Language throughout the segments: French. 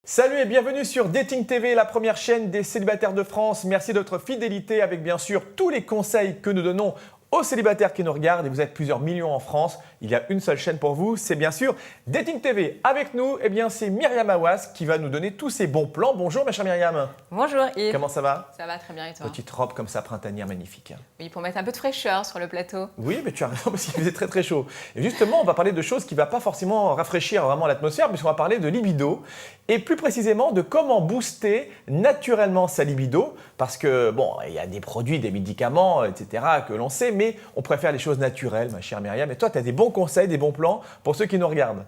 Salut et bienvenue sur Dating TV, la première chaîne des célibataires de France. Merci de votre fidélité avec bien sûr tous les conseils que nous donnons aux célibataires qui nous regardent. Et vous êtes plusieurs millions en France. Il y a une seule chaîne pour vous, c'est bien sûr Dating TV. Avec nous, c'est Myriam Awas qui va nous donner tous ses bons plans. Bonjour ma chère Myriam. Bonjour Yves. Comment ça va? Ça va très bien et toi? Petite robe comme ça, printanière, magnifique. Oui, pour mettre un peu de fraîcheur sur le plateau. Oui, mais tu as raison parce qu'il faisait très très chaud. Et justement, on va parler de choses qui ne vont pas forcément rafraîchir vraiment l'atmosphère, puisqu'on va parler de libido et plus précisément de comment booster naturellement sa libido. Parce que, bon, il y a des produits, des médicaments, etc. que l'on sait, mais on préfère les choses naturelles, ma chère Myriam. Et toi, tu as des bons conseils, des bons plans pour ceux qui nous regardent.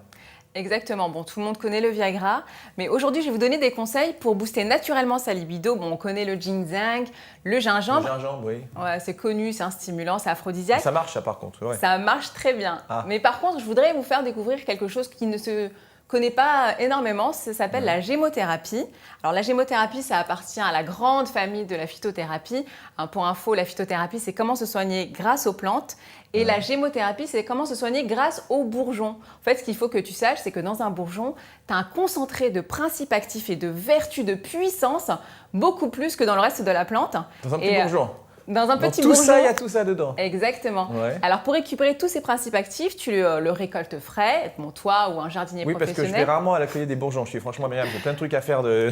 Exactement. Bon, tout le monde connaît le Viagra, mais aujourd'hui, je vais vous donner des conseils pour booster naturellement sa libido. Bon, on connaît le ginseng, le gingembre. Le gingembre, oui. Ouais, c'est connu, c'est un stimulant, c'est aphrodisiaque. Ça marche, ça, par contre. Ouais. Ça marche très bien. Ah. Mais par contre, je voudrais vous faire découvrir quelque chose qui ne se connaît pas énormément. Ça s'appelle la gémothérapie. Alors, la gémothérapie, ça appartient à la grande famille de la phytothérapie. Pour info, la phytothérapie, c'est comment se soigner grâce aux plantes. Et la gémothérapie, c'est comment se soigner grâce aux bourgeons. En fait, ce qu'il faut que tu saches, c'est que dans un bourgeon, tu as un concentré de principes actifs et de vertus, de puissance, beaucoup plus que dans le reste de la plante. Dans un petit bourgeon. Dans un petit tout bourgeon. ça, il y a tout ça dedans. Exactement. Ouais. Alors, pour récupérer tous ces principes actifs, tu le récoltes frais, bon, toi ou un jardinier Oui, parce que je vais rarement à la cueillir des bourgeons. Je suis franchement Myriam, j'ai plein de trucs à faire de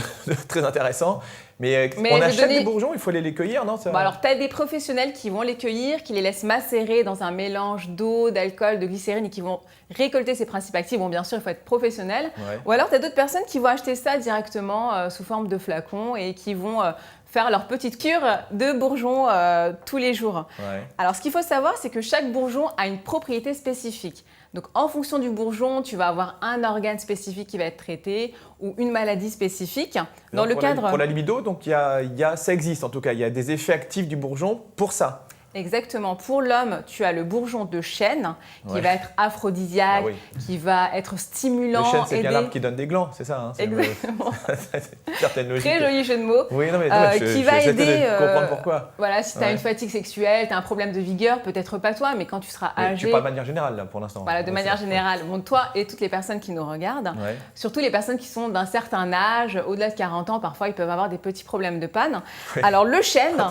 très intéressants. Mais on achète des bourgeons, il faut aller les cueillir, non? Bon, alors, tu as des professionnels qui vont les cueillir, qui les laissent macérer dans un mélange d'eau, d'alcool, de glycérine et qui vont récolter ces principes actifs. Bon, bien sûr, il faut être professionnel. Ouais. Ou alors, tu as d'autres personnes qui vont acheter ça directement sous forme de flacons et qui vont faire leur petite cure de bourgeons tous les jours. Ouais. Alors, ce qu'il faut savoir, c'est que chaque bourgeon a une propriété spécifique. Donc, en fonction du bourgeon, tu vas avoir un organe spécifique qui va être traité ou une maladie spécifique. Dans le cadre... Pour la libido, donc ça existe en tout cas. Il y a des effets actifs du bourgeon pour ça. Exactement. Pour l'homme, tu as le bourgeon de chêne qui va être aphrodisiaque, qui va être stimulant. Le chêne, c'est bien l'arbre qui donne des glands, c'est ça, hein? Exactement. Certaine logique. Très joli jeu de mots. Oui, non, mais qui va aider. De comprendre pourquoi. Voilà, si tu as une fatigue sexuelle, tu as un problème de vigueur, peut-être pas toi, mais quand tu seras âgé. Tu parles de manière générale, là, pour l'instant. Voilà, de manière générale. Bon, toi et toutes les personnes qui nous regardent, surtout les personnes qui sont d'un certain âge, au-delà de 40 ans, parfois ils peuvent avoir des petits problèmes de panne. Alors, le chêne.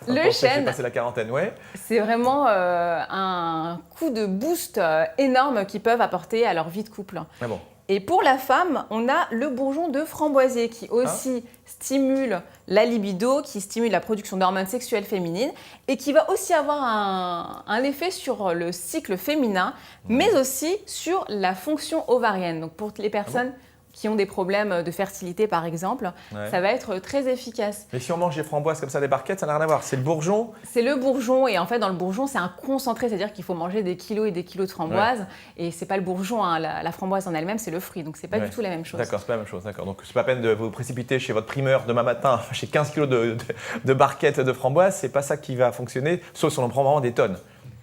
J'ai passé la quarantaine, ouais. C'est vraiment un coup de boost énorme qu'ils peuvent apporter à leur vie de couple. Ah bon. Et pour la femme, on a le bourgeon de framboisier qui aussi stimule la libido, qui stimule la production d'hormones sexuelles féminines et qui va aussi avoir un effet sur le cycle féminin, mais aussi sur la fonction ovarienne. Donc pour les personnes qui ont des problèmes de fertilité, par exemple, ça va être très efficace. Mais si on mange des framboises comme ça, des barquettes, ça n'a rien à voir. C'est le bourgeon. C'est le bourgeon et en fait, dans le bourgeon, c'est un concentré, c'est-à-dire qu'il faut manger des kilos et des kilos de framboises. Et c'est pas le bourgeon, hein, la framboise en elle-même, c'est le fruit. Donc, c'est pas du tout la même chose. D'accord, c'est pas la même chose. D'accord. Donc, c'est pas la peine de vous précipiter chez votre primeur demain matin, chez 15 kilos de barquettes de framboises. C'est pas ça qui va fonctionner, sauf si on en prend vraiment des tonnes.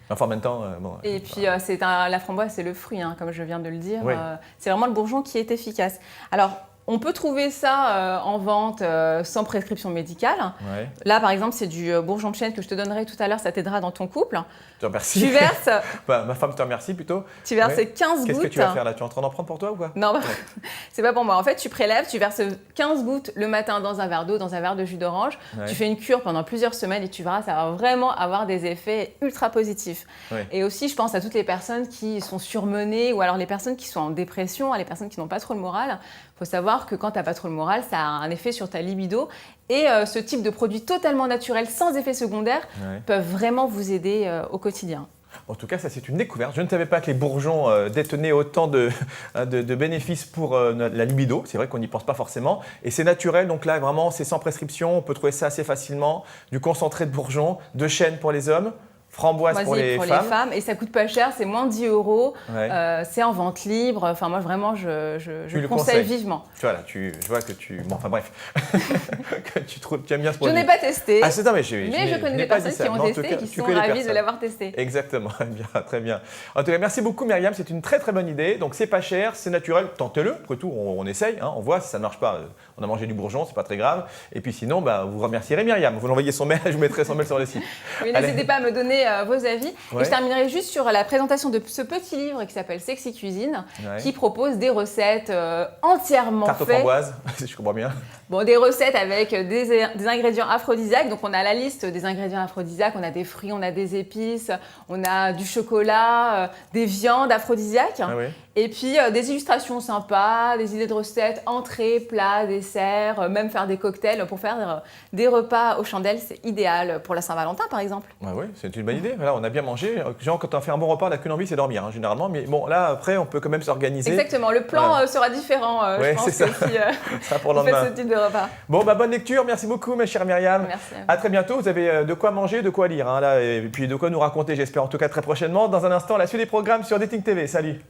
Enfin, en même temps, Et puis, la framboise, c'est le fruit, hein, comme je viens de le dire. Oui. C'est vraiment le bourgeon qui est efficace. Alors, on peut trouver ça en vente sans prescription médicale. Ouais. Là, par exemple, c'est du bourgeon de chêne que je te donnerai tout à l'heure. Ça t'aidera dans ton couple. Je te remercie. Tu verses... ma femme te remercie plutôt. Tu verses 15 gouttes. Qu'est-ce que tu vas faire là? Tu es en train d'en prendre pour toi ou quoi? Non, c'est pas pour moi. En fait, tu prélèves, tu verses 15 gouttes le matin dans un verre d'eau, dans un verre de jus d'orange. Tu fais une cure pendant plusieurs semaines et tu verras, ça va vraiment avoir des effets ultra positifs. Et aussi, je pense à toutes les personnes qui sont surmenées ou alors les personnes qui sont en dépression, les personnes qui n'ont pas trop le moral. Il faut savoir que quand tu n'as pas trop le moral, ça a un effet sur ta libido. Et ce type de produits totalement naturels, sans effet secondaire, peuvent vraiment vous aider au quotidien. En tout cas, ça c'est une découverte. Je ne savais pas que les bourgeons détenaient autant de bénéfices pour la libido. C'est vrai qu'on n'y pense pas forcément. Et c'est naturel, donc là vraiment c'est sans prescription. On peut trouver ça assez facilement. Du concentré de bourgeons, de chêne pour les hommes. Framboise pour les femmes. Et ça coûte pas cher, c'est moins de 10 €. C'est en vente libre. Enfin, moi, vraiment, je conseille vivement. Voilà, je vois que tu... Bon, enfin bref. que tu aimes bien ce produit. Je n'ai pas testé. Ah, c'est non, mais je connais des personnes qui ont testé et qui sont ravies de l'avoir testé. Exactement, bien, très bien. En tout cas, merci beaucoup Myriam, c'est une très très bonne idée. Donc c'est pas cher, c'est naturel, tentez-le. Après tout, on essaye, hein, on voit si ça ne marche pas. On a mangé du bourgeon, c'est pas très grave. Et puis sinon, vous remercierez Myriam. Vous l'envoyez son mail, je vous mettrai son mail sur le site. Oui, n'hésitez pas à me donner donner vos avis. Et je terminerai juste sur la présentation de ce petit livre qui s'appelle Sexy Cuisine, qui propose des recettes entièrement faites. Tarte aux framboises, si je comprends bien. Bon, des recettes avec des ingrédients aphrodisiaques. Donc, on a la liste des ingrédients aphrodisiaques. On a des fruits, on a des épices, on a du chocolat, des viandes aphrodisiaques. Et puis, des illustrations sympas, des idées de recettes, entrées, plats, desserts, même faire des cocktails pour faire des repas aux chandelles. C'est idéal pour la Saint-Valentin, par exemple. Oui, c'est une bonne idée. Voilà, on a bien mangé. Genre, quand on fait un bon repas, on n'a qu'une envie, c'est dormir, généralement. Mais bon, là, après, on peut quand même s'organiser. Exactement. Le plan sera différent, je pense, ça. que si ça pour le vous faites lendemain. ce type de repas. Bon, bonne lecture. Merci beaucoup, ma chère Myriam. Merci. À très bientôt. Vous avez de quoi manger, de quoi lire, là, et puis de quoi nous raconter, j'espère, en tout cas très prochainement. Dans un instant, la suite des programmes sur Dating TV. Salut.